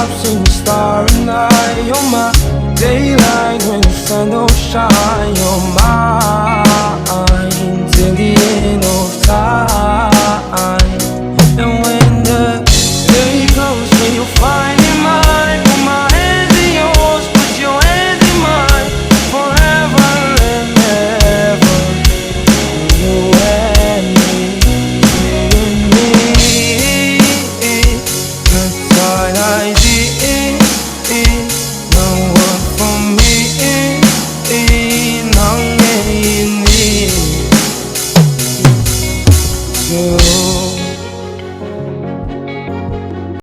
raindrops in the starry night. You're my daylight when the sun don't shine. You're mine till the end of time. And when the day comes when you find me mine, put my hands in yours, put your hands in mine, forever and ever. You and me, that's all I did. No one for me, no ngei.